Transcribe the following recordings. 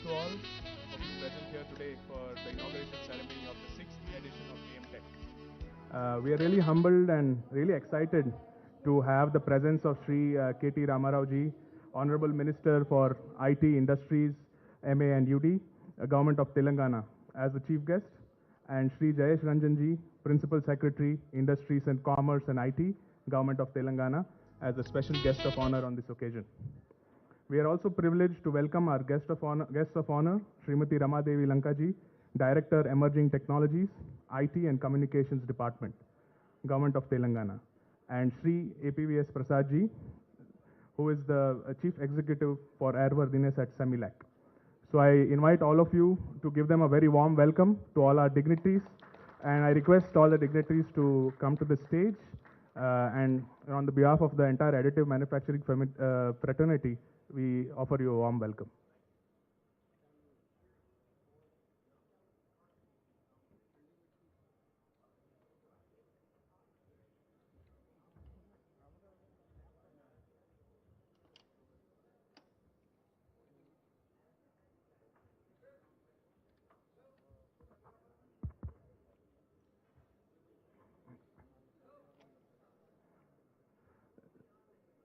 to all of you present here today for the inauguration ceremony of the 6th edition of AMTECH. We are really humbled and really excited to have the presence of Sri KT Ramarao ji, Honorable Minister for IT, Industries, MA and UD, Government of Telangana, as the chief guest, and Sri Jayesh Ranjan ji, Principal Secretary, Industries and Commerce and IT, Government of Telangana, as a special guest of honor on this occasion. We are also privileged to welcome our guest of honor, Srimati Ramadevi Lankaji, Director, Emerging Technologies, IT and Communications Department, Government of Telangana, and Sri APVS Prasad ji, who is the Chief Executive for Airworthiness at Semilac. So I invite all of you to give them a very warm welcome to all our dignitaries, and I request all the dignitaries to come to the stage, and on the behalf of the entire additive manufacturing fraternity, we offer you a warm welcome.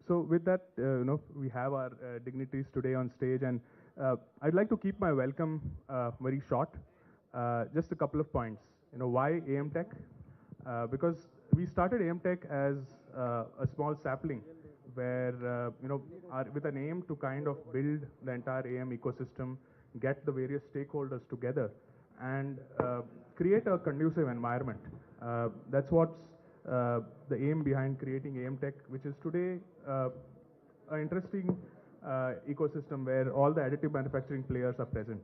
So with that, we have our dignitaries today on stage, and I'd like to keep my welcome very short. Just a couple of points. Why AMTECH? Because we started AMTECH as a small sapling, where with an aim to kind of build the entire AM ecosystem, get the various stakeholders together, and create a conducive environment. That's what's the aim behind creating AMTECH, which is today an interesting ecosystem where all the additive manufacturing players are present.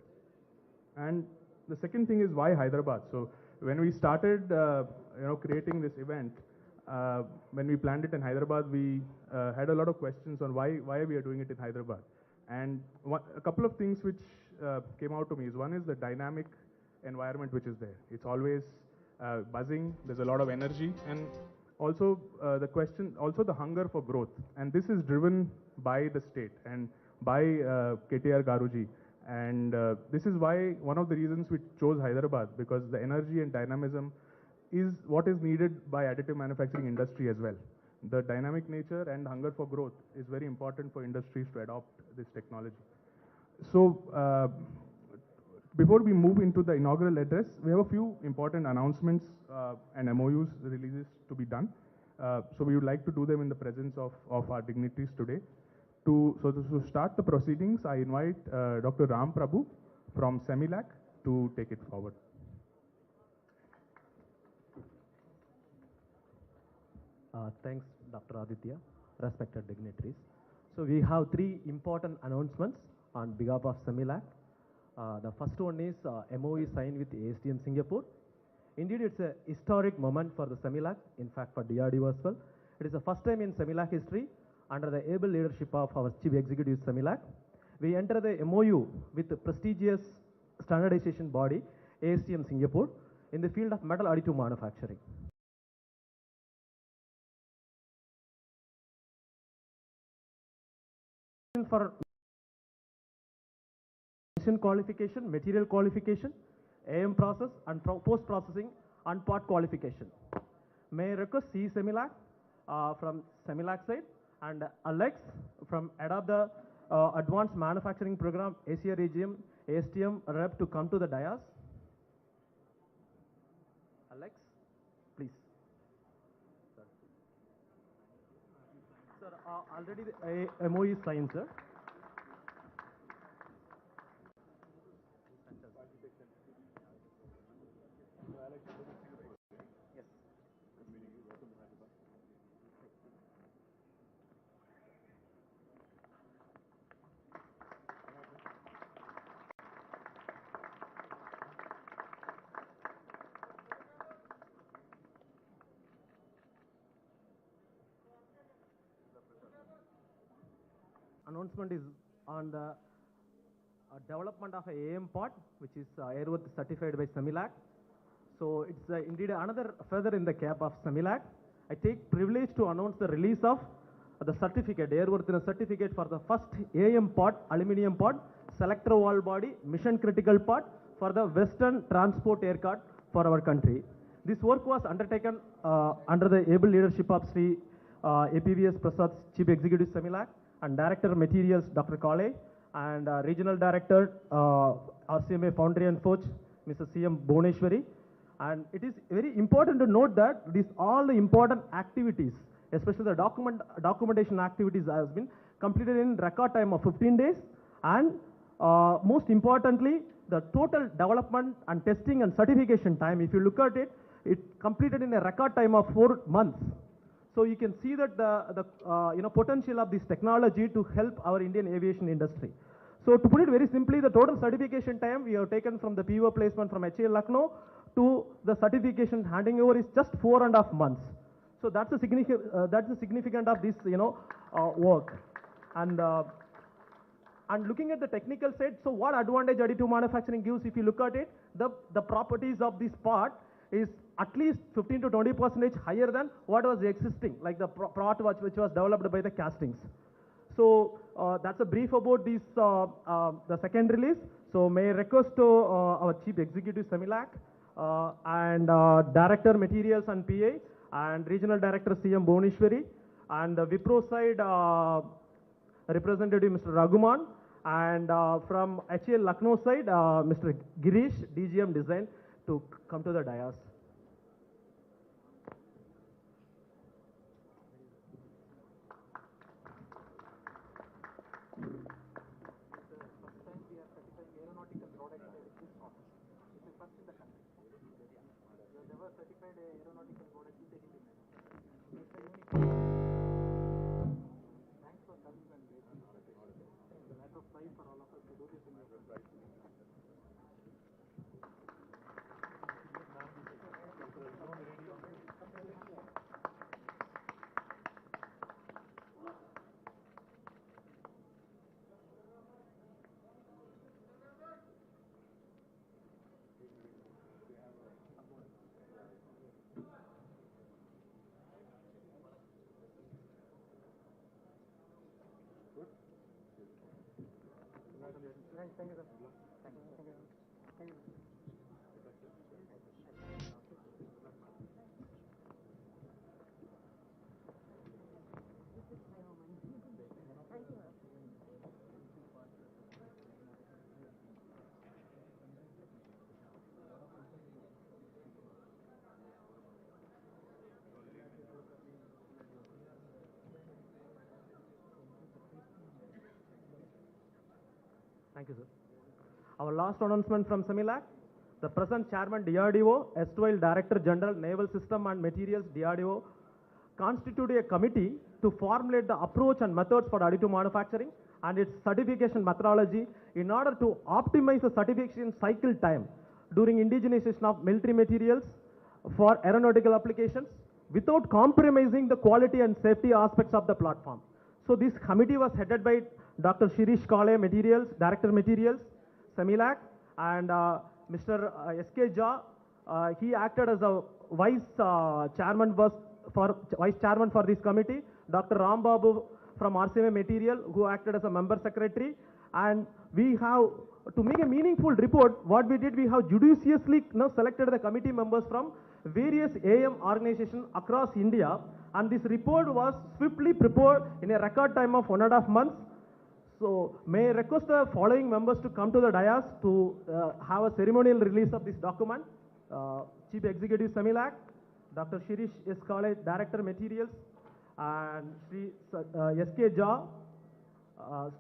And the second thing is why Hyderabad. So when we started creating this event, when we planned it in Hyderabad, we had a lot of questions on why we are doing it in Hyderabad. And a couple of things which came out to me is, one is the dynamic environment which is there. It's always buzzing, there's a lot of energy, and also the hunger for growth. And this is driven by the state and by KTR Garuji. And this is why one of the reasons we chose Hyderabad, because the energy and dynamism is what is needed by additive manufacturing industry as well. The dynamic nature and hunger for growth is very important for industries to adopt this technology. So before we move into the inaugural address, we have a few important announcements and MOUs releases to be done. So we would like to do them in the presence of our dignitaries today. To start the proceedings, I invite Dr. Ram Prabhu from Semilac to take it forward. Thanks, Dr. Aditya, respected dignitaries. So we have three important announcements on behalf of Semilac. The first one is MOE signed with ASTM Singapore. Indeed, it's a historic moment for the Semilac, in fact for DRDO as well. It is the first time in Semilac history, under the able leadership of our Chief Executive Semilac, we enter the MOU with the prestigious standardization body, ASTM Singapore, in the field of metal additive manufacturing. For qualification, material qualification, AM process and post-processing and part qualification. May I request C. Semilac from Semilac side and Alex from Adopt the Advanced Manufacturing Program Asia Region ASTM rep to come to the dais. Alex, please. Sir, already the MOE is signed, sir. Announcement is on the development of a AM part, which is airworthy certified by Semilac. So it's indeed another feather in the cap of Semilac. I take privilege to announce the release of the certificate, airworthiness certificate for the first AM pod, aluminium pod, selector wall body, mission critical pod for the Western Transport Aircraft for our country. This work was undertaken under the able leadership of Sri APVS Prasad, Chief Executive Semilac, and Director Materials Dr. Kale, and Regional Director RCMA Foundry and Forge, Mr. CM Bhuneshwari. And it is very important to note that these all the important activities, especially the documentation activities, has been completed in record time of 15 days, and most importantly, the total development and testing and certification time, if you look at it, it completed in a record time of 4 months. So you can see that the potential of this technology to help our Indian aviation industry. So to put it very simply, the total certification time we have taken from the PO placement from HAL Lucknow to the certification handing over is just 4.5 months. So that's the significant of this work. And looking at the technical side, so what advantage additive manufacturing gives, if you look at it, the properties of this part is at least 15 to 20% higher than what was existing, like the part which was developed by the castings. So that's a brief about this, the second release. So may I request to our Chief Executive Semilac and Director Materials and PA and Regional Director CM Bhuneshwari, and the Wipro side representative Mr. Raghuman, and from HAL Lucknow side Mr. Girish, DGM Design, to come to the dais. Thank you, sir. Thank you. Thank you. Thank you, sir. Our last announcement from Semilac, the present Chairman DRDO, erstwhile Director General Naval System and Materials DRDO, constituted a committee to formulate the approach and methods for additive manufacturing and its certification methodology in order to optimize the certification cycle time during indigenization of military materials for aeronautical applications without compromising the quality and safety aspects of the platform. So this committee was headed by Dr. Shirish Kale, Materials, Director Materials, Semilac, and Mr. S.K. Jha. He acted as a vice chairman for this committee. Dr. Ram Babu from RCMA Material, who acted as a member secretary. And we have, to make a meaningful report, what we did, we have judiciously selected the committee members from various AM organizations across India. And this report was swiftly prepared in a record time of 1.5 months. So may I request the following members to come to the dais to have a ceremonial release of this document. Chief Executive Semilac, Dr. Shirish S. Kale, Director Materials, and Sri S.K. Jha,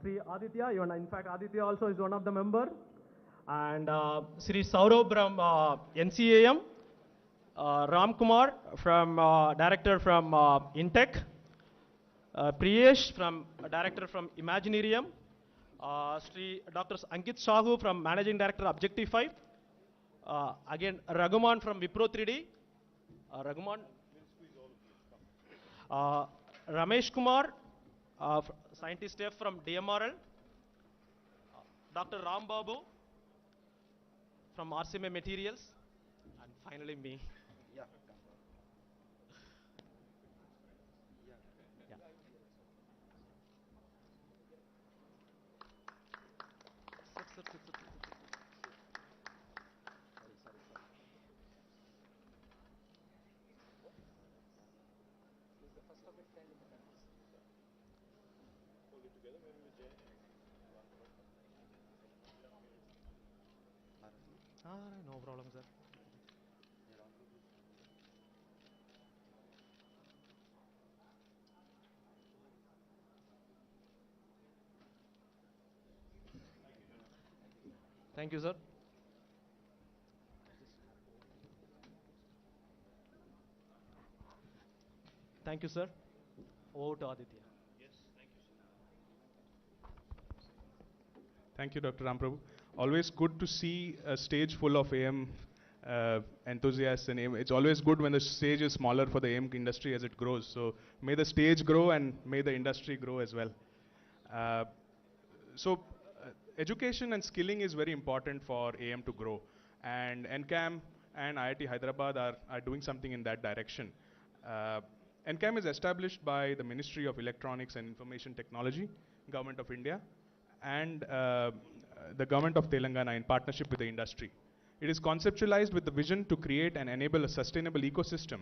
Sri Aditya, in fact Aditya also is one of the members, and Sri Saurabh from NCAM, Ram Kumar from Director from INTECH, Priyesh from Director from Imaginarium, Sri Dr. Ankit Sahu from Managing Director Objective 5, again Raghuman from Wipro 3D, Raghuman, Ramesh Kumar, Scientist F from DMRL, Dr. Ram Babu from RCMA Materials, and finally me. Yeah. No problem, sir. Thank you, sir. Thank you, sir. Over to Aditya. Thank you, Dr. Ramprabhu. Always good to see a stage full of AM enthusiasts and AM. It's always good when the stage is smaller for the AM industry as it grows. So may the stage grow and may the industry grow as well. Uh, so, education and skilling is very important for AM to grow. And NCAM and IIT Hyderabad are doing something in that direction. Uh, NCAM is established by the Ministry of Electronics and Information Technology, Government of India, and the Government of Telangana in partnership with the industry. It is conceptualized with the vision to create and enable a sustainable ecosystem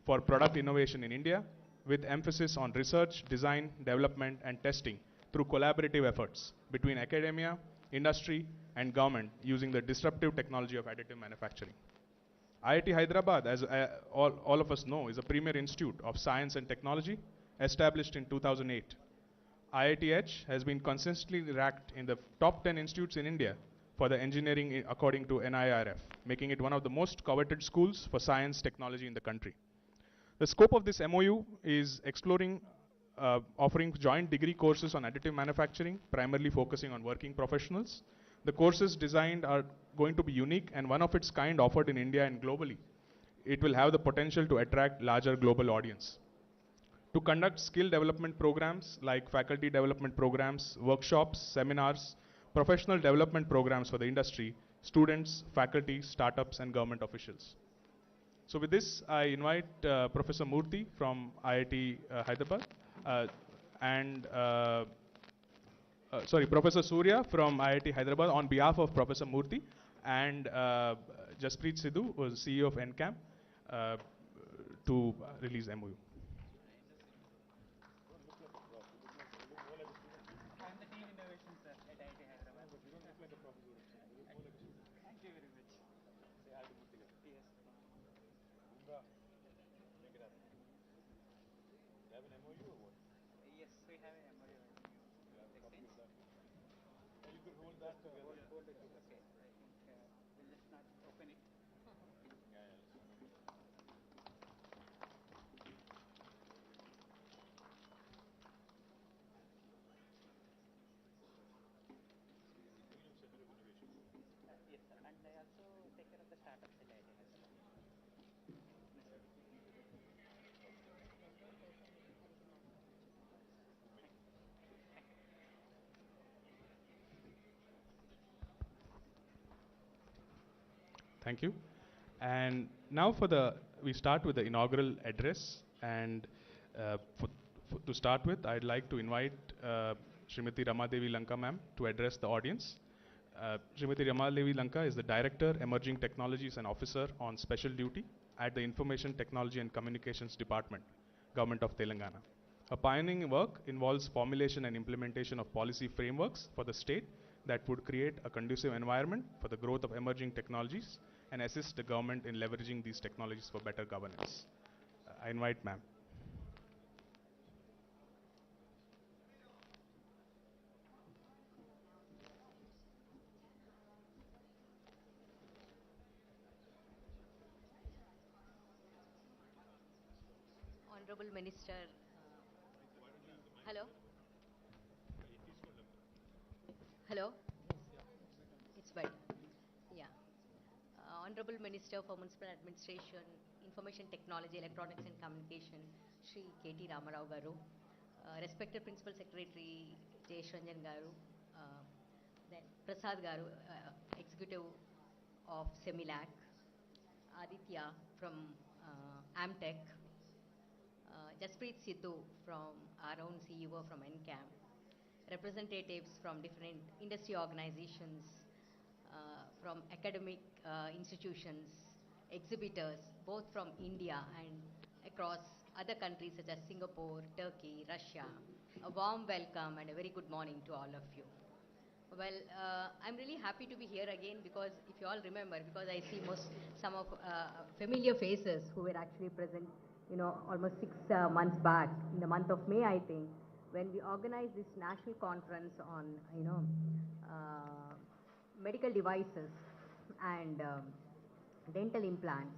for product innovation in India, with emphasis on research, design, development, and testing through collaborative efforts between academia, industry, and government using the disruptive technology of additive manufacturing. IIT Hyderabad, as all of us know, is a premier institute of science and technology established in 2008. IITH has been consistently ranked in the top 10 institutes in India for the engineering according to NIRF, making it one of the most coveted schools for science technology in the country. The scope of this MOU is exploring offering joint degree courses on additive manufacturing, primarily focusing on working professionals. The courses designed are going to be unique and one of its kind offered in India and globally. It will have the potential to attract larger global audience. To conduct skill development programs like faculty development programs, workshops, seminars, professional development programs for the industry, students, faculty, startups, and government officials. So with this, I invite Professor Murthy from IIT Hyderabad uh, and Professor Surya from IIT Hyderabad on behalf of Professor Murthy and Jaspreet Sidhu, who is CEO of NCAM, uh, to release MOU. I'm the team innovation sir at IIT Hyderabad. Thank you very much. Yes. Yes, we have a MOU exchange. You could hold that together. Hold it. Okay. I think we'll just not open it. Yes, sir. And I also take care of the startups at IIT Hyderabad. Thank you. And now we start with the inaugural address. And to start with, I'd like to invite Srimati Ramadevi Lanka ma'am to address the audience. Srimati Ramadevi Lanka is the Director, Emerging Technologies and Officer on Special Duty at the Information Technology and Communications Department, Government of Telangana. Her pioneering work involves formulation and implementation of policy frameworks for the state that would create a conducive environment for the growth of emerging technologies and assist the government in leveraging these technologies for better governance. I invite ma'am. Honorable Minister. Hello? Hello? It's better. Yeah. Honorable Minister for Municipal Administration, Information Technology, Electronics and Communication, Shri KT Ramarao Garu, respected Principal Secretary Jayesh Ranjan Garu, then Prasad Garu, Executive of Semilac, Aditya from AMTECH, Jaspreet Sidhu from our own CEO from NCAM, representatives from different industry organizations, from academic institutions, exhibitors, both from India and across other countries such as Singapore, Turkey, Russia. A warm welcome and a very good morning to all of you. Well, I'm really happy to be here again because if you all remember, because I see some of familiar faces who were actually present, almost 6 months back in the month of May, I think, when we organized this national conference on, medical devices and dental implants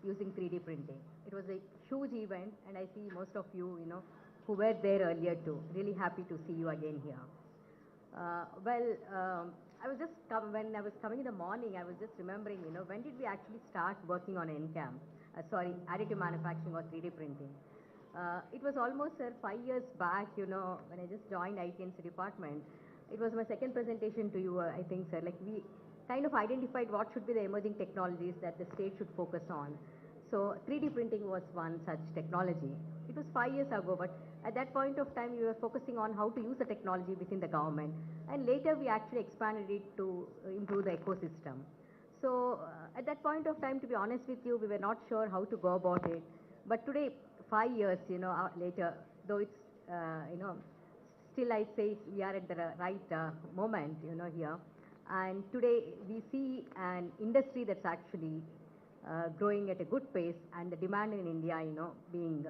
using 3D printing. It was a huge event, and I see most of you, who were there earlier too. Really happy to see you again here. I was just when I was coming in the morning, I was just remembering, when did we actually start working on NCAM? Additive manufacturing or 3D printing. It was almost 5 years back, when I just joined ITNC department. It was my second presentation to you, I think, sir. Like we kind of identified what should be the emerging technologies that the state should focus on. So 3D printing was one such technology. It was 5 years ago, but at that point of time, we were focusing on how to use the technology within the government. And later, we actually expanded it to improve the ecosystem. So at that point of time, to be honest with you, we were not sure how to go about it. But today, 5 years, later, though it's, still I say we are at the right moment, here. And today, we see an industry that's actually growing at a good pace, and the demand in India, being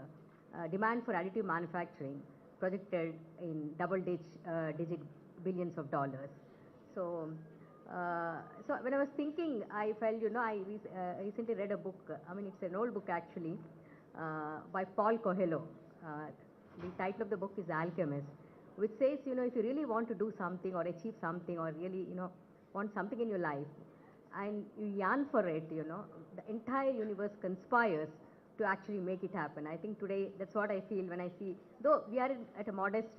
demand for additive manufacturing projected in double-digit billions of dollars. So, so when I was thinking, I felt, I recently read a book. I mean, it's an old book actually, by Paul Coelho. The title of the book is Alchemist, which says, if you really want to do something or achieve something or really, want something in your life, and you yearn for it, the entire universe conspires to actually make it happen. I think today that's what I feel when I see, though we are at a modest,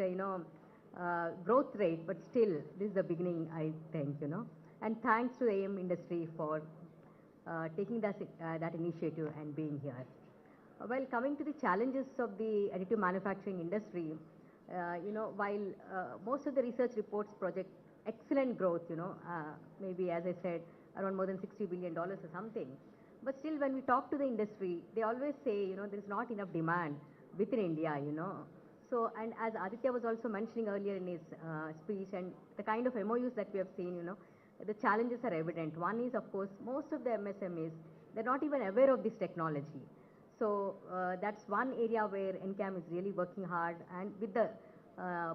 growth rate, but still this is the beginning, I think, And thanks to the AM industry for taking that initiative and being here. Well, coming to the challenges of the additive manufacturing industry, while most of the research reports project excellent growth, maybe as I said, around more than $60 billion or something. But still, when we talk to the industry, they always say, there's not enough demand within India, So, and as Aditya was also mentioning earlier in his speech, and the kind of MOUs that we have seen, the challenges are evident. One is, of course, most of the MSMEs, they're not even aware of this technology. So, that's one area where NCAM is really working hard, and with the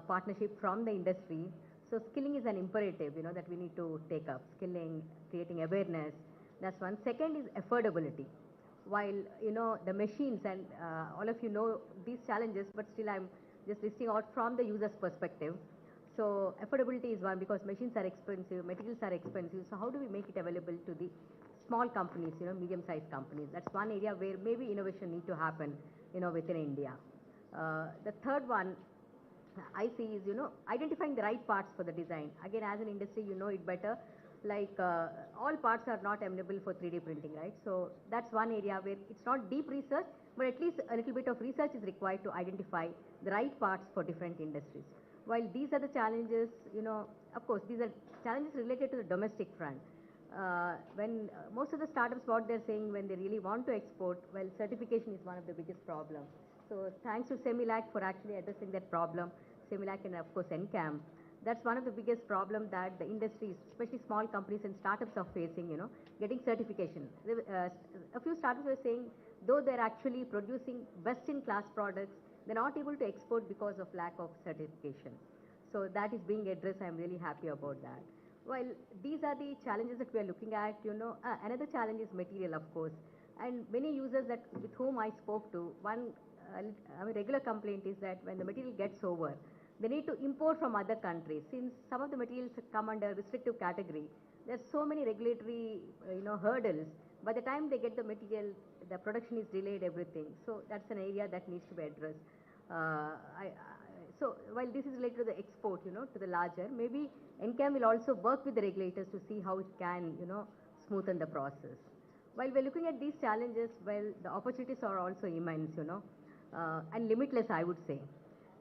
partnership from the industry. So, skilling is an imperative, that we need to take up. Skilling, creating awareness. That's one. Second is affordability. While, the machines and all of you know these challenges, but still I'm just listing out from the user's perspective. So affordability is one because machines are expensive, materials are expensive. So how do we make it available to the small companies, medium-sized companies? That's one area where maybe innovation need to happen, within India. The third one I see is, identifying the right parts for the design. Again, as an industry, you know it better. Like all parts are not amenable for 3D printing, right? So that's one area where it's not deep research, but at least a little bit of research is required to identify the right parts for different industries. While these are the challenges, of course, these are challenges related to the domestic front. When most of the startups, what they're saying when they really want to export, well, certification is one of the biggest problems. So thanks to Semilac for actually addressing that problem, Semilac and of course NCAM. That's one of the biggest problems that the industries, especially small companies and startups are facing, getting certification. A few startups were saying, though they're actually producing best-in-class products, they're not able to export because of lack of certification. So that is being addressed. I'm really happy about that. Well, these are the challenges that we are looking at, Another challenge is material, of course. And many users with whom I spoke to, one regular complaint is that when the material gets over, they need to import from other countries. Since some of the materials come under restrictive category, there's so many regulatory, hurdles. By the time they get the material, the production is delayed, everything. So that's an area that needs to be addressed. So while this is related to the export, to the larger, maybe NCAM will also work with the regulators to see how it can, smoothen the process. While we're looking at these challenges, well, the opportunities are also immense, and limitless, I would say.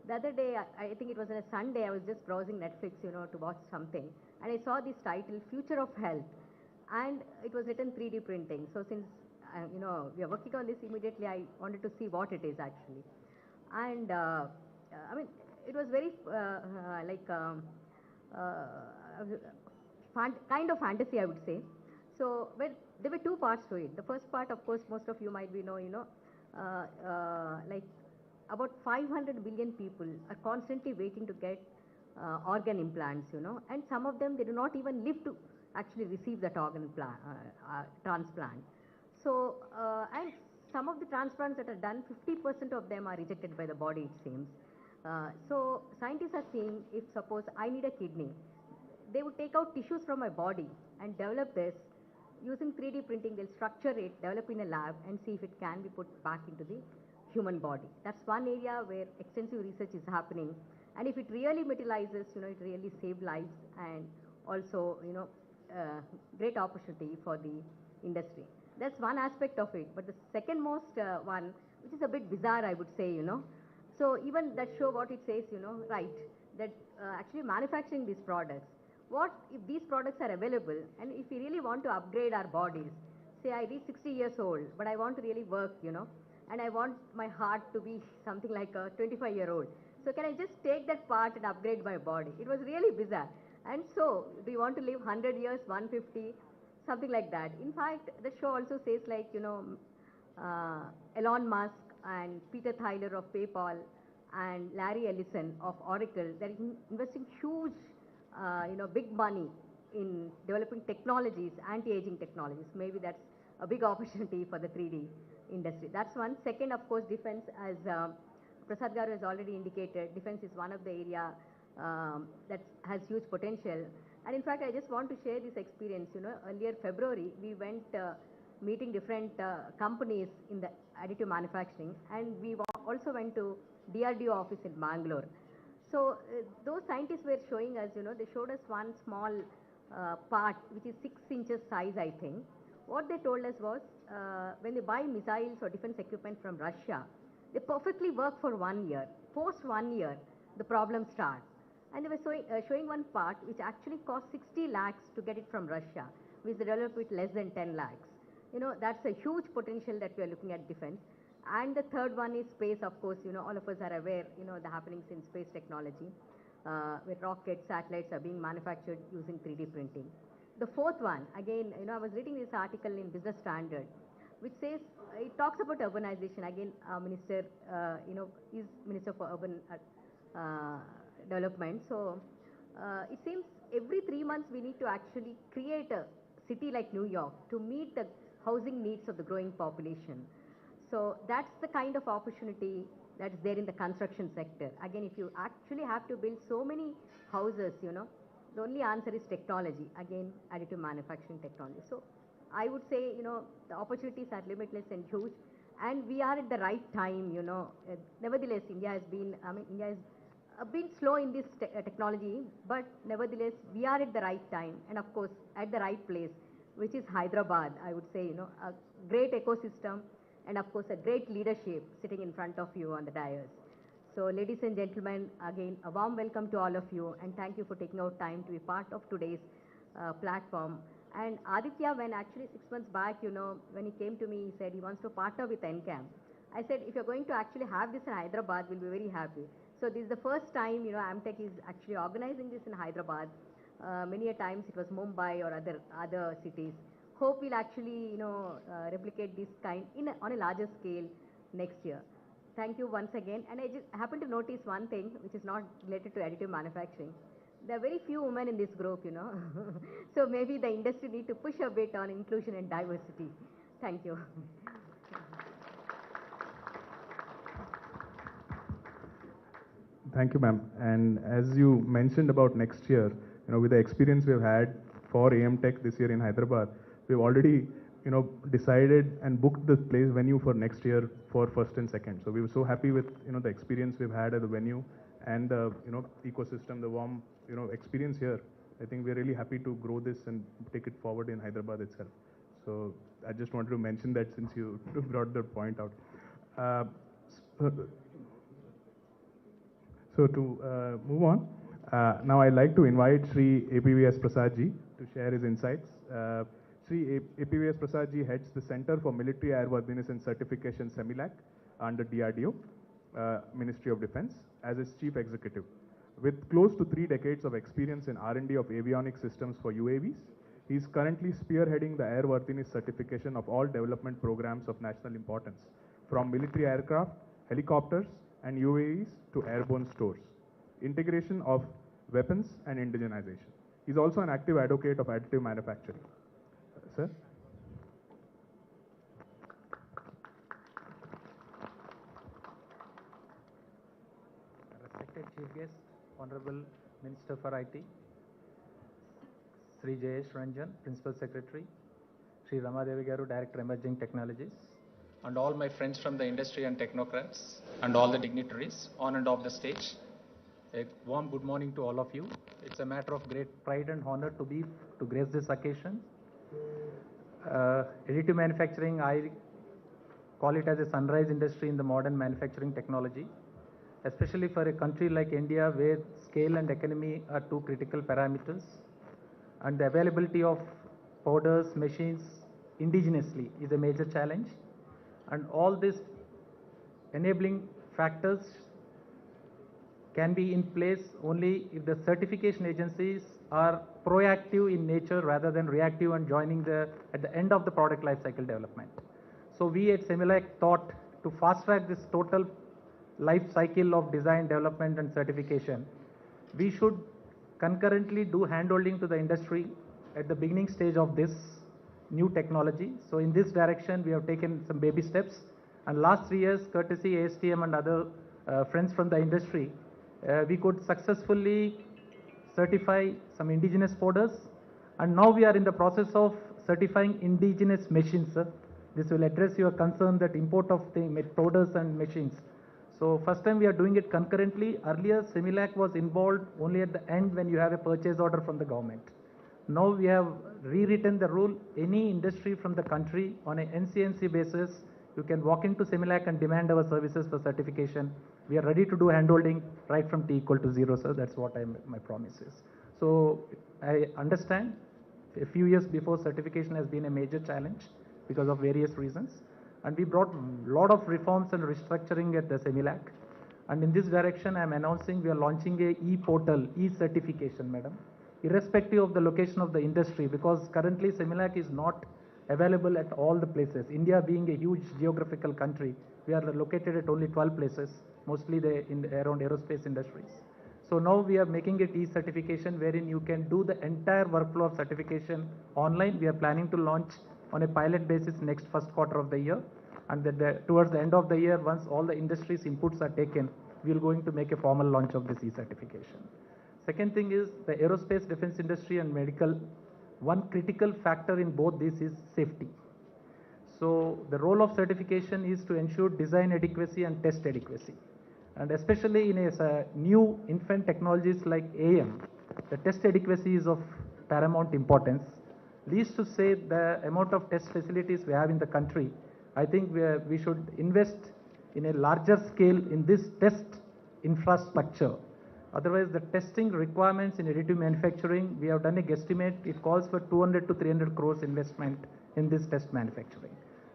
The other day, I think it was on a Sunday, I was just browsing Netflix, to watch something. And I saw this title, Future of Health. And it was written 3D printing. So since we are working on this immediately. I wanted to see what it is actually. And I mean, it was very kind of fantasy, I would say. So, but there were two parts to it. The first part, of course, most of you might be know, like about 500 billion people are constantly waiting to get organ implants, and some of them, they do not even live to actually receive that transplant. So, and some of the transplants that are done, 50% of them are rejected by the body, it seems. So scientists are saying, if suppose I need a kidney, they would take out tissues from my body and develop this using 3D printing. They'll structure it, develop in a lab, and see if it can be put back into the human body. That's one area where extensive research is happening. And if it really materializes, it really saves lives, and also, great opportunity for the industry. That's one aspect of it. But the second most one, which is a bit bizarre, I would say, So even that show what it says, right, that actually manufacturing these products, what if these products are available, and if we really want to upgrade our bodies, say I reach 60 years old, but I want to really work, and I want my heart to be something like a 25-year-old. So can I just take that part and upgrade my body? It was really bizarre. And so, do you want to live 100 years, 150, something like that? In fact, the show also says like, Elon Musk and Peter Thiler of PayPal and Larry Ellison of Oracle, they're investing huge, big money in developing technologies, anti-aging technologies. Maybe that's a big opportunity for the 3D industry. That's one. Second, of course, defense, as Prasad Garu has already indicated, defense is one of the area that has huge potential. And in fact, I just want to share this experience. Earlier February, we went meeting different companies in the additive manufacturing, and we also went to DRDO office in Bangalore. So those scientists were showing us, they showed us one small part, which is 6 inches size, I think. What they told us was, when they buy missiles or defense equipment from Russia, they perfectly work for 1 year. Post 1 year, the problems start. And they were showing one part which actually cost 60 lakhs to get it from Russia, which they developed with less than 10 lakhs. That's a huge potential that we are looking at defense. And the third one is space, of course. All of us are aware, the happenings in space technology, where rockets, satellites are being manufactured using 3D printing. The fourth one, again, I was reading this article in Business Standard, which says, it talks about urbanization. Again, Minister, is Minister for Urban Development. So it seems every 3 months we need to actually create a city like New York to meet the housing needs of the growing population. So that's the kind of opportunity that's there in the construction sector. Again, if you actually have to build so many houses, the only answer is technology. Again, additive manufacturing technology. So I would say, the opportunities are limitless and huge, and we are at the right time, Nevertheless, India has been, India has been slow in this technology, but nevertheless, we are at the right time, and of course, at the right place, which is Hyderabad. I would say, a great ecosystem, and of course, a great leadership sitting in front of you on the dais. So, ladies and gentlemen, again, a warm welcome to all of you, and thank you for taking out time to be part of today's platform. And Aditya, when actually 6 months back, when he came to me, he said he wants to partner with NCAM. I said, if you're going to actually have this in Hyderabad, we'll be very happy. So this is the first time, AMTECH is actually organizing this in Hyderabad. Many a times it was Mumbai or other cities. Hope we'll actually, replicate this kind on a larger scale next year. Thank you once again. And I just happened to notice one thing, which is not related to additive manufacturing. There are very few women in this group, So maybe the industry need to push a bit on inclusion and diversity. Thank you. Thank you, ma'am. And as you mentioned about next year, with the experience we've had for AMTECH this year in Hyderabad, we've already, decided and booked the place venue for next year for first and second. So we were so happy with, the experience we've had at the venue and the, ecosystem, the warm, experience here. I think we're really happy to grow this and take it forward in Hyderabad itself. So I just wanted to mention that since you brought the point out. So to move on, now I'd like to invite Shri APVS Prasad ji to share his insights. Sri APVS Prasad ji heads the Center for Military Airworthiness and Certification CEMILAC under DRDO, Ministry of Defense, as its chief executive. With close to 3 decades of experience in R&D of avionics systems for UAVs, he is currently spearheading the airworthiness certification of all development programs of national importance, from military aircraft, helicopters, and UAVs to airborne stores, integration of weapons and indigenization. He is also an active advocate of additive manufacturing. Sir? Respected Chief Guest, Honorable Minister for IT, Sri Jayesh Ranjan, Principal Secretary, Sri Ramadevi Garu, Director Emerging Technologies, and all my friends from the industry and technocrats, and all the dignitaries on and off the stage. A warm good morning to all of you. It's a matter of great pride and honor to grace this occasion. Additive manufacturing, I call it as a sunrise industry in the modern manufacturing technology, especially for a country like India where scale and economy are two critical parameters, and the availability of powders, machines indigenously is a major challenge, and all these enabling factors can be in place only if the certification agencies are proactive in nature rather than reactive and joining at the end of the product life cycle development. So we at CEMILAC thought to fast track this total life cycle of design, development and certification, we should concurrently do handholding to the industry at the beginning stage of this new technology. So in this direction we have taken some baby steps, and last 3 years courtesy ASTM and other friends from the industry, we could successfully certify some indigenous powders, and now we are in the process of certifying indigenous machines, sir. This will address your concern that import of the powders and machines. So first time we are doing it concurrently. Earlier CEMILAC was involved only at the end when you have a purchase order from the government. Now we have rewritten the rule. Any industry from the country on a NCNC basis, you can walk into CEMILAC and demand our services for certification. We are ready to do handholding right from T = 0, sir. That's what my promise is. So I understand a few years before certification has been a major challenge because of various reasons. And we brought a lot of reforms and restructuring at the CEMILAC. And in this direction, I am announcing we are launching a e-portal, e-certification, madam, irrespective of the location of the industry, because currently CEMILAC is not available at all the places. India being a huge geographical country, we are located at only 12 places, mostly around aerospace industries. So now we are making it e-certification wherein you can do the entire workflow of certification online. We are planning to launch on a pilot basis next first quarter of the year, and towards the end of the year, once all the industry's inputs are taken, we are going to make a formal launch of this e-certification. Second thing is the aerospace, defense industry and medical. One critical factor in both these is safety. So the role of certification is to ensure design adequacy and test adequacy. And especially in a new infant technologies like AM, the test adequacy is of paramount importance. Least to say the amount of test facilities we have in the country, I think we should invest in a larger scale in this test infrastructure. Otherwise, the testing requirements in additive manufacturing, we have done a guesstimate, it calls for 200 to 300 crores investment in this test manufacturing.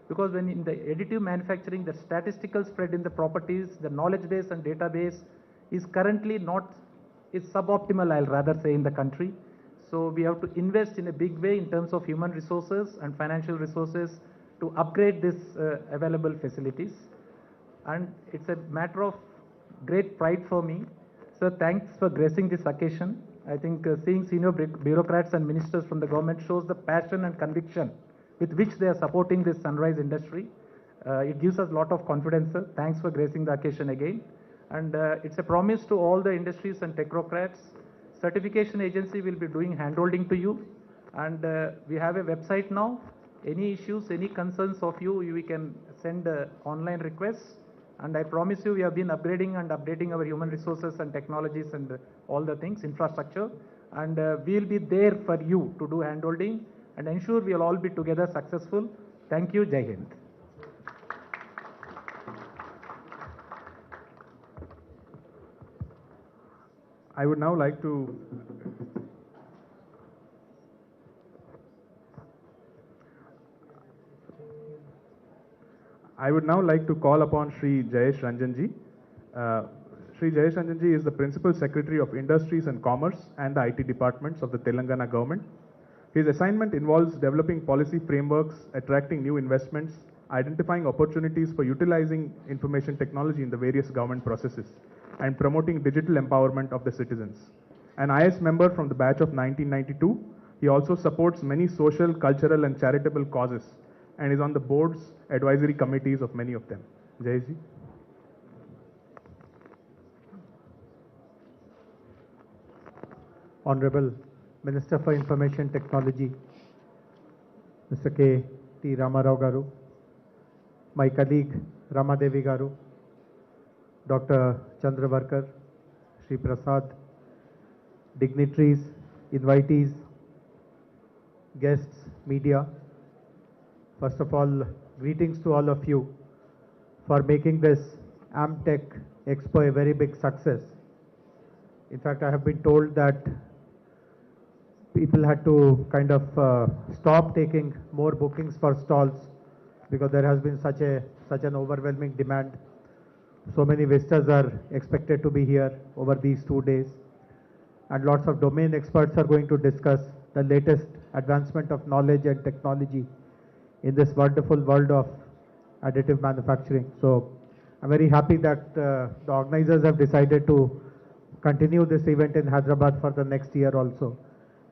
Because when in the additive manufacturing, the statistical spread in the properties, the knowledge base and database is currently is suboptimal, I'll rather say, in the country. So we have to invest in a big way in terms of human resources and financial resources to upgrade this available facilities. And it's a matter of great pride for me. Sir, thanks for gracing this occasion. I think seeing senior bureaucrats and ministers from the government shows the passion and conviction with which they are supporting this sunrise industry. It gives us a lot of confidence, sir. Thanks for gracing the occasion again. And it's a promise to all the industries and technocrats. Certification agency will be doing handholding to you. And we have a website now. Any issues, any concerns of you, we can send online requests. And I promise you, we have been upgrading and updating our human resources and technologies and all the things, infrastructure. And we'll be there for you to do handholding and ensure we'll all be together successful. Thank you. Jai Hind. I would now like to I would now like to call upon Shri Jayesh Ranjanji. Shri Jayesh Ranjanji is the Principal Secretary of Industries and Commerce and the IT departments of the Telangana government. His assignment involves developing policy frameworks, attracting new investments, identifying opportunities for utilizing information technology in the various government processes, and promoting digital empowerment of the citizens. An IS member from the batch of 1992, he also supports many social, cultural, and charitable causes and is on the boards, advisory committees of many of them. Jayesh. Honorable Minister for Information Technology, Mr. K.T. Ramarao Garu, my colleague Ramadevi Garu, Dr. Chandravarkar, Sri Prasad, dignitaries, invitees, guests, media. First of all, greetings to all of you for making this AMTECH Expo a very big success. In fact, I have been told that people had to kind of stop taking more bookings for stalls because there has been such an overwhelming demand. So many visitors are expected to be here over these 2 days, and lots of domain experts are going to discuss the latest advancement of knowledge and technology in this wonderful world of additive manufacturing. So I'm very happy that the organizers have decided to continue this event in Hyderabad for the next year also.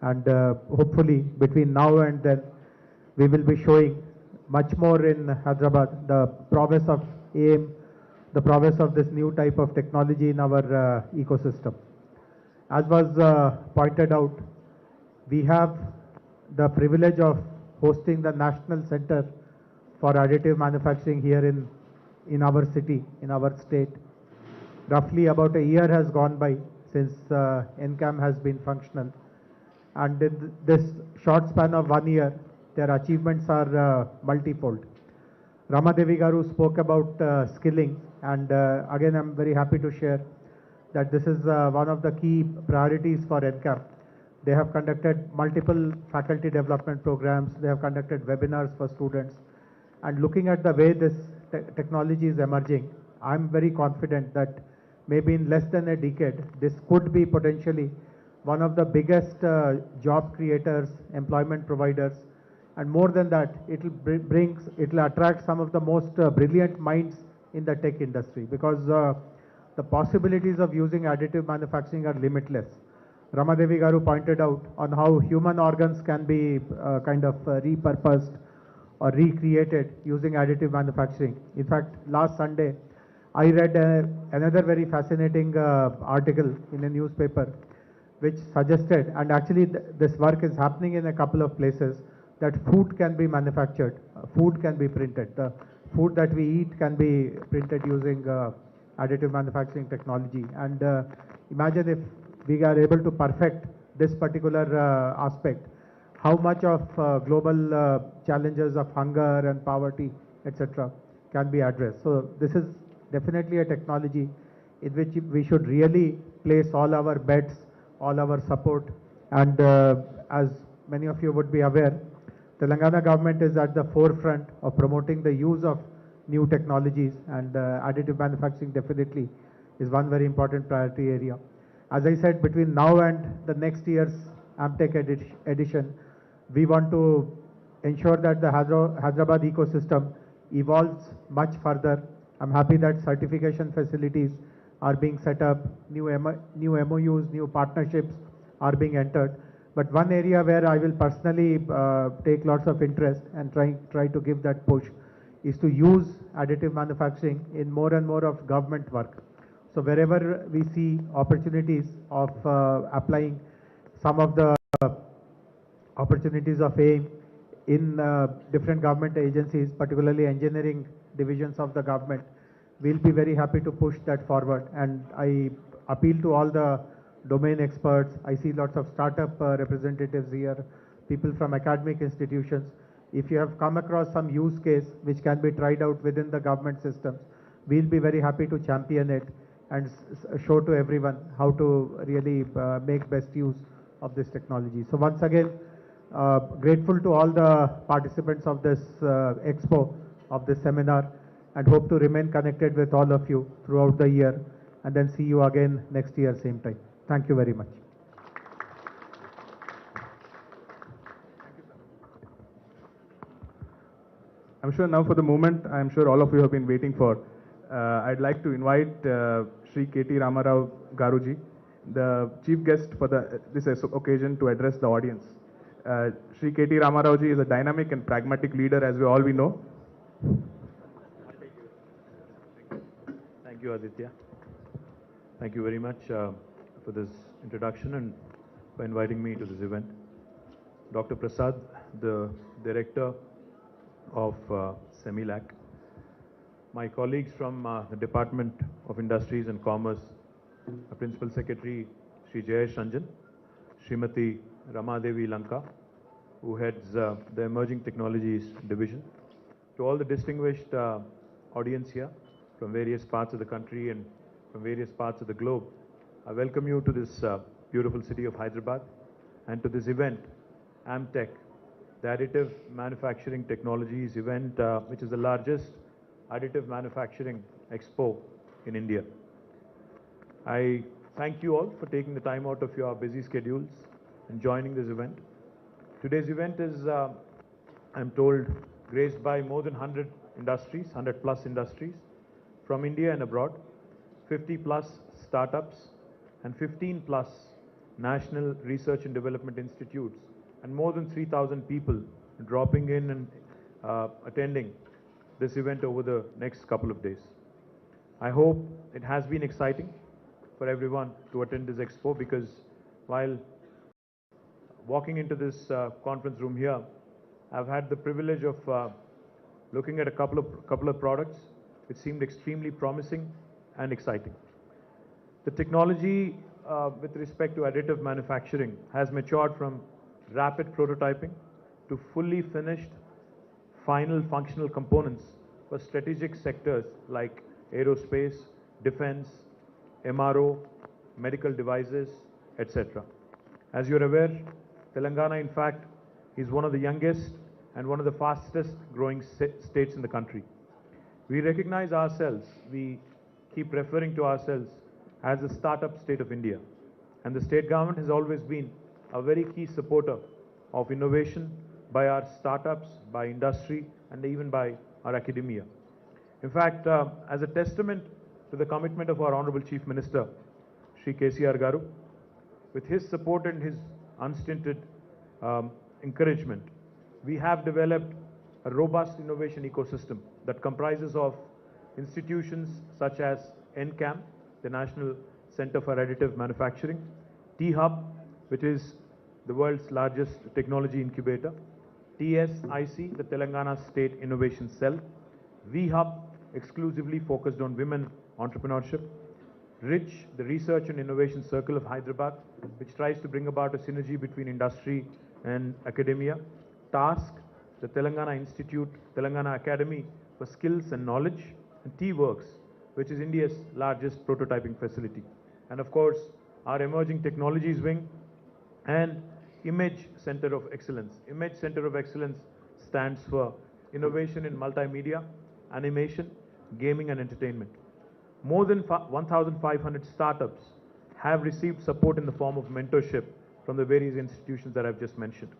And hopefully between now and then we will be showing much more in Hyderabad, the prowess of AIM, the prowess of this new type of technology in our ecosystem. As was pointed out, we have the privilege of hosting the National Center for Additive Manufacturing here in our city, in our state. Roughly about a year has gone by since NCAM has been functional. And in this short span of 1 year, their achievements are multifold. Ramadevi Garu spoke about skilling, and again I'm very happy to share that this is one of the key priorities for NCAM. They have conducted multiple faculty development programs, they have conducted webinars for students, and looking at the way this technology is emerging, I'm very confident that maybe in less than a decade, this could be potentially one of the biggest job creators, employment providers, and more than that, it will attract some of the most brilliant minds in the tech industry, because the possibilities of using additive manufacturing are limitless. Ramadevi Garu pointed out on how human organs can be kind of repurposed or recreated using additive manufacturing. In fact, last Sunday, I read another very fascinating article in a newspaper which suggested, and actually this work is happening in a couple of places, that food can be manufactured, food can be printed. The food that we eat can be printed using additive manufacturing technology. And imagine if we are able to perfect this particular aspect, how much of global challenges of hunger and poverty, etc., can be addressed. So this is definitely a technology in which we should really place all our bets, all our support. And as many of you would be aware, Telangana government is at the forefront of promoting the use of new technologies, and additive manufacturing definitely is one very important priority area. As I said, between now and the next year's AMTECH edition, we want to ensure that the Hyderabad ecosystem evolves much further. I'm happy that certification facilities are being set up, new MOUs, new partnerships are being entered. But one area where I will personally take lots of interest and try to give that push is to use additive manufacturing in more and more of government work. So wherever we see opportunities of applying some of the opportunities of AIM in different government agencies, particularly engineering divisions of the government, we'll be very happy to push that forward. And I appeal to all the domain experts. I see lots of startup representatives here, people from academic institutions. If you have come across some use case which can be tried out within the government systems, we'll be very happy to champion it and show to everyone how to really make best use of this technology. So once again, grateful to all the participants of this expo, of this seminar, and hope to remain connected with all of you throughout the year and then see you again next year same time. Thank you very much. I'm sure now for the moment, I'm sure all of you have been waiting for. I'd like to invite Shri KT Ramarao Garuji, the chief guest for this occasion, to address the audience. Shri KT Ramarao ji is a dynamic and pragmatic leader, as we know. Thank you, Aditya. Thank you very much for this introduction and for inviting me to this event. Dr. Prasad, the director of CEMILAC, my colleagues from the Department of Industries and Commerce, Principal Secretary Shri Jayesh Ranjan, Srimati Ramadevi Lanka, who heads the Emerging Technologies Division, to all the distinguished audience here from various parts of the country and from various parts of the globe, I welcome you to this beautiful city of Hyderabad and to this event, AMTECH, the Additive Manufacturing Technologies event, which is the largest additive manufacturing expo in India. I thank you all for taking the time out of your busy schedules and joining this event. Today's event is, I'm told, graced by more than 100 industries, 100 plus industries from India and abroad, 50 plus startups and 15 plus national research and development institutes, and more than 3,000 people dropping in and attending this event over the next couple of days. I hope it has been exciting for everyone to attend this expo, because while walking into this conference room here, I've had the privilege of looking at a couple of products which seemed extremely promising and exciting. The technology with respect to additive manufacturing has matured from rapid prototyping to fully finished final functional components for strategic sectors like aerospace, defense, MRO, medical devices, etc. As you're aware, Telangana in fact is one of the youngest and one of the fastest growing states in the country. We recognize ourselves, we keep referring to ourselves as the startup state of India, and the state government has always been a very key supporter of innovation by our startups, by industry, and even by our academia. In fact, as a testament to the commitment of our Honorable Chief Minister, Shri KCR Garu, with his support and his unstinted encouragement, we have developed a robust innovation ecosystem that comprises of institutions such as NCAM, the National Center for Additive Manufacturing, T-Hub, which is the world's largest technology incubator, TSIC, the Telangana State Innovation Cell, V-Hub, exclusively focused on women entrepreneurship, RICH, the Research and Innovation Circle of Hyderabad, which tries to bring about a synergy between industry and academia, TASK, the Telangana Institute, Telangana Academy for Skills and Knowledge, and T-Works, which is India's largest prototyping facility. And of course, our Emerging Technologies Wing and Image Center of Excellence. Image Center of Excellence stands for Innovation in Multimedia, Animation, Gaming and Entertainment. More than 1,500 startups have received support in the form of mentorship from the various institutions that I've just mentioned.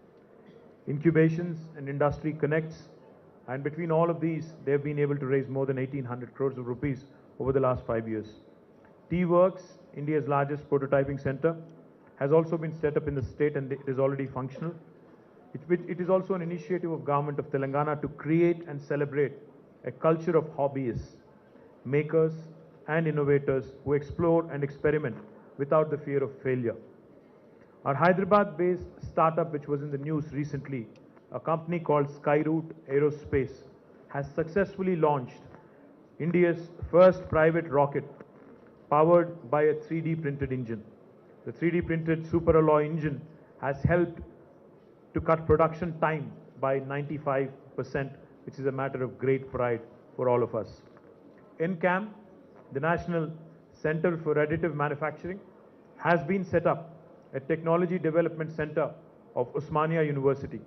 Incubations and industry connects, and between all of these, they've been able to raise more than 1,800 crores of rupees over the last 5 years. T-Works, India's largest prototyping center, has also been set up in the state and it is already functional. It is also an initiative of Government of Telangana to create and celebrate a culture of hobbyists, makers and innovators who explore and experiment without the fear of failure. Our Hyderabad-based startup, which was in the news recently, a company called Skyroot Aerospace, has successfully launched India's first private rocket powered by a 3D printed engine. The 3D printed superalloy engine has helped to cut production time by 95%, which is a matter of great pride for all of us. NCAM, the National Center for Additive Manufacturing, has been set up a technology development center of Osmania University,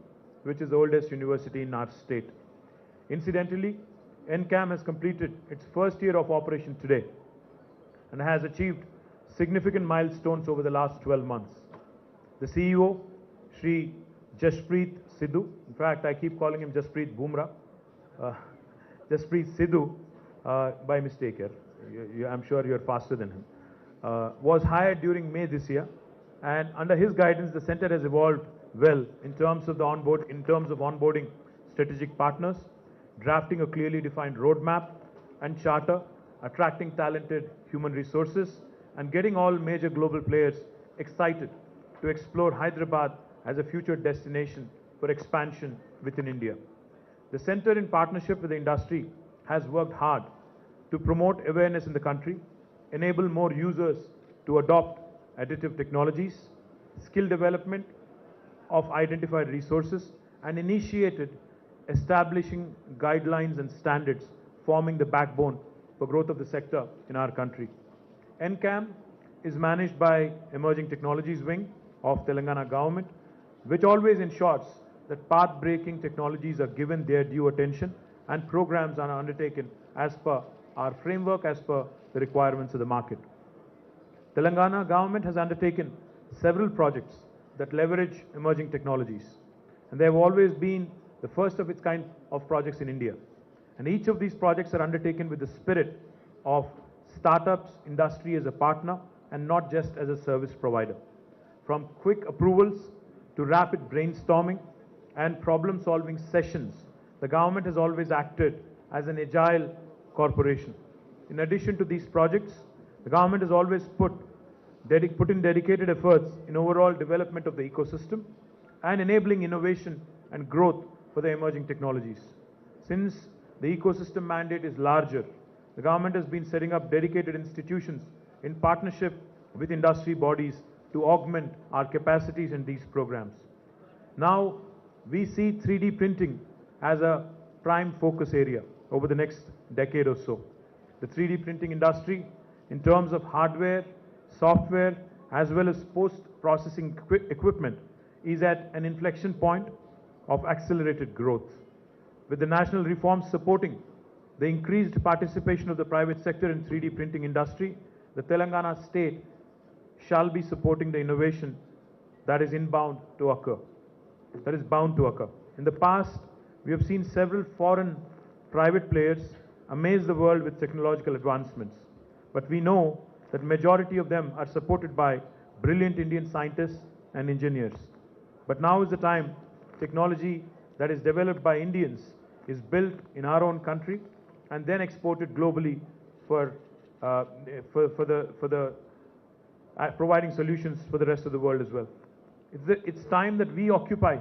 which is the oldest university in our state. Incidentally, NCAM has completed its first year of operation today and has achieved significant milestones over the last 12 months. The CEO, Shri Jaspreet Sidhu, in fact, I keep calling him Jaspreet Bumrah, Jaspreet Sidhu, by mistake here. I'm sure you're faster than him. Was hired during May this year, and under his guidance, the center has evolved well in terms of onboarding strategic partners, drafting a clearly defined roadmap and charter, attracting talented human resources, and getting all major global players excited to explore Hyderabad as a future destination for expansion within India. The center, in partnership with the industry, has worked hard to promote awareness in the country, enable more users to adopt additive technologies, skill development of identified resources, and initiated establishing guidelines and standards forming the backbone for growth of the sector in our country. NCAM is managed by Emerging Technologies Wing of Telangana government, which always ensures that path-breaking technologies are given their due attention and programs are undertaken as per our framework, as per the requirements of the market. Telangana government has undertaken several projects that leverage emerging technologies, and they have always been the first of its kind of projects in India. And each of these projects are undertaken with the spirit of startups, industry as a partner, and not just as a service provider. From quick approvals to rapid brainstorming and problem-solving sessions, the government has always acted as an agile corporation. In addition to these projects, the government has always put in dedicated efforts in overall development of the ecosystem and enabling innovation and growth for the emerging technologies. Since the ecosystem mandate is larger, the government has been setting up dedicated institutions in partnership with industry bodies to augment our capacities in these programs. Now, we see 3D printing as a prime focus area over the next decade or so. The 3D printing industry, in terms of hardware, software, as well as post-processing equipment, is at an inflection point of accelerated growth. With the national reforms supporting the increased participation of the private sector in 3D printing industry, the Telangana state shall be supporting the innovation that is bound to occur. In the past, we have seen several foreign private players amaze the world with technological advancements, but we know that majority of them are supported by brilliant Indian scientists and engineers. But now is the time technology that is developed by Indians is built in our own country and then exported globally for providing solutions for the rest of the world as well. It's time that we occupy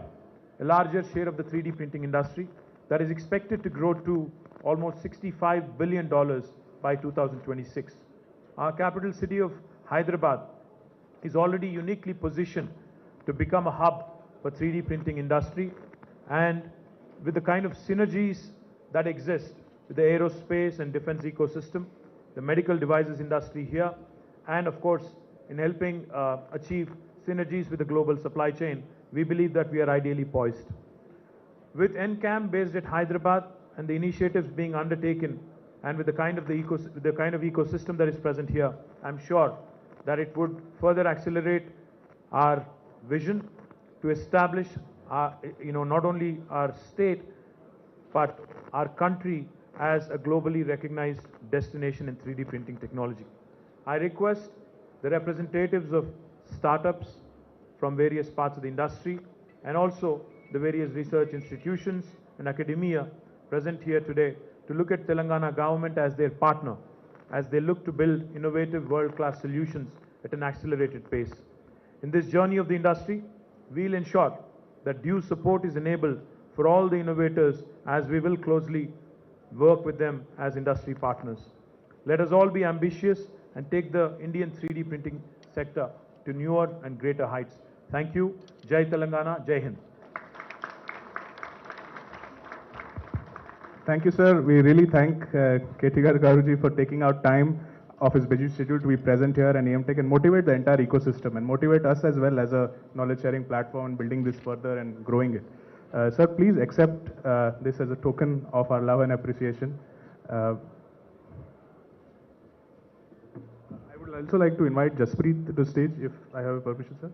a larger share of the 3D printing industry that is expected to grow to almost $65 billion by 2026. Our capital city of Hyderabad is already uniquely positioned to become a hub for 3D printing industry, and with the kind of synergies that exist with the aerospace and defense ecosystem, the medical devices industry here, and of course in helping achieve synergies with the global supply chain, we believe that we are ideally poised. With NCAM based at Hyderabad and the initiatives being undertaken, and with the kind of ecosystem that is present here, I'm sure that it would further accelerate our vision to establish not only our state but our country as a globally recognized destination in 3D printing technology. I request the representatives of startups from various parts of the industry and also the various research institutions and academia present here today to look at Telangana government as their partner as they look to build innovative world-class solutions at an accelerated pace. In this journey of the industry, we'll ensure that due support is enabled for all the innovators as we will closely work with them as industry partners. Let us all be ambitious and take the Indian 3D printing sector to newer and greater heights. Thank you. Jai Telangana, Jai Hind. Thank you, sir. We really thank KTR Garuji for taking out time of his busy schedule to be present here and AMTECH and motivate the entire ecosystem and motivate us as well as a knowledge sharing platform and building this further and growing it. Sir, please accept this as a token of our love and appreciation. Uh, I would also like to invite Jaspreet to the stage, if I have permission, sir.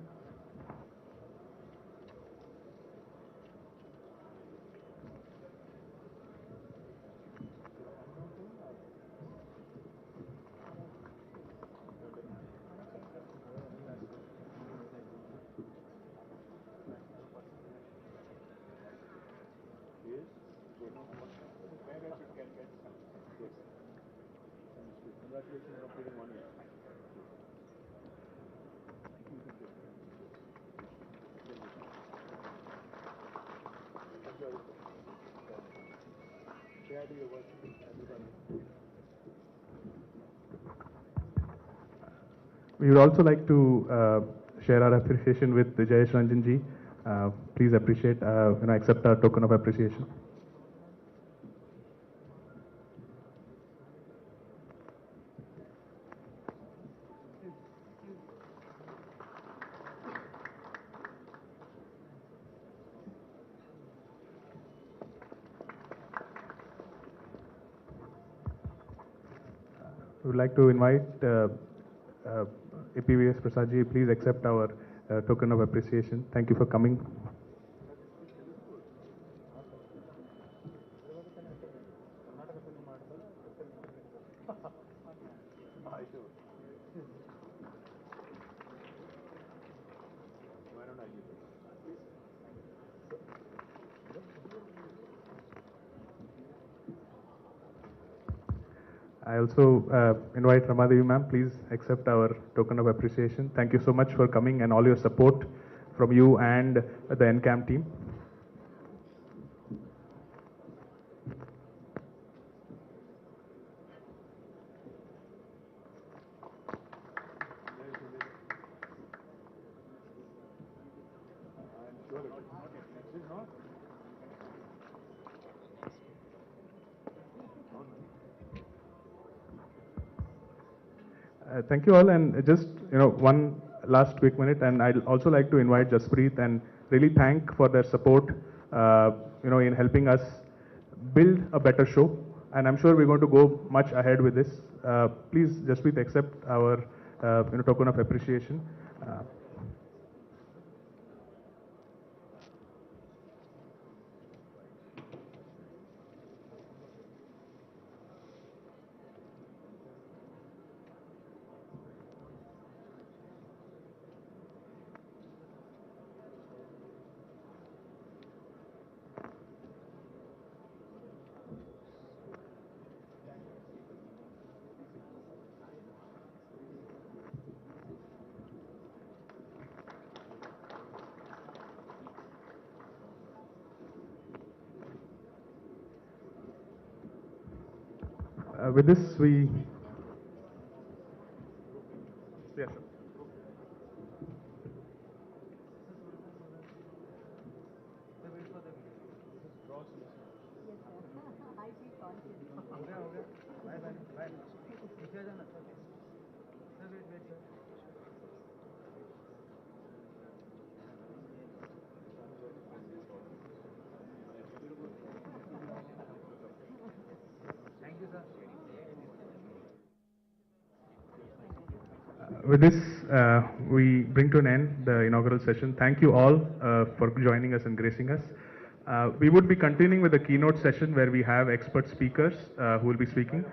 We would also like to share our appreciation with Jayesh Ranjan ji. Please appreciate, accept our token of appreciation. We would like to invite APVS Prasad ji, please accept our token of appreciation. Thank you for coming. I also invite Ramadevi ma'am, please accept our token of appreciation. Thank you so much for coming and all your support from you and the NCAM team. Thank you all, and just one last quick minute, and I'd also like to invite Jaspreet and really thank for their support, in helping us build a better show. And I'm sure we're going to go much ahead with this. Please, Jaspreet, accept our token of appreciation. With this, we. Yeah, sure. With this, we bring to an end the inaugural session. Thank you all for joining us and gracing us. We would be continuing with the keynote session where we have expert speakers who will be speaking.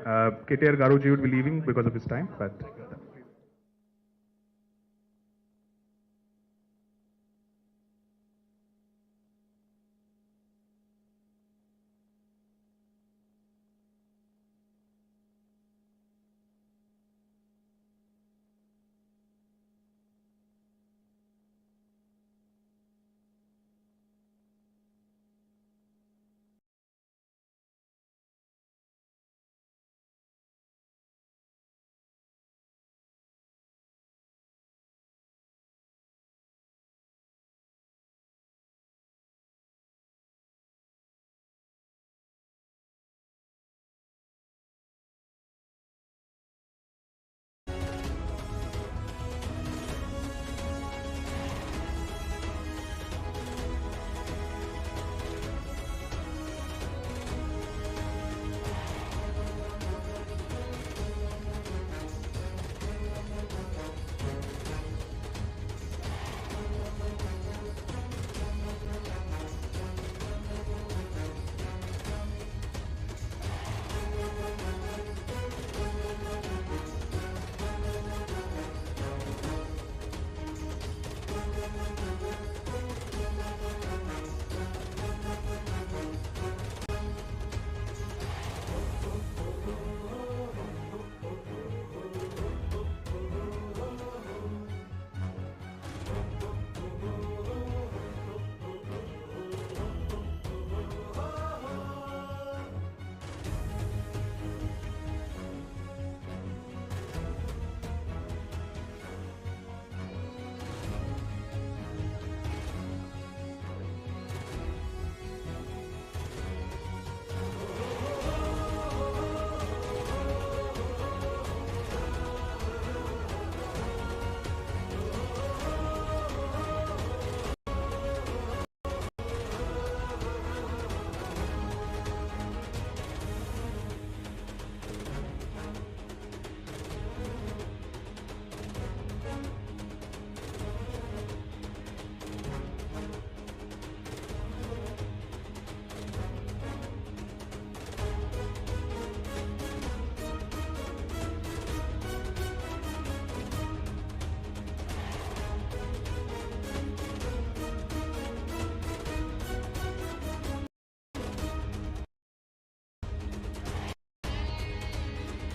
KTR Garuji would be leaving because of his time, but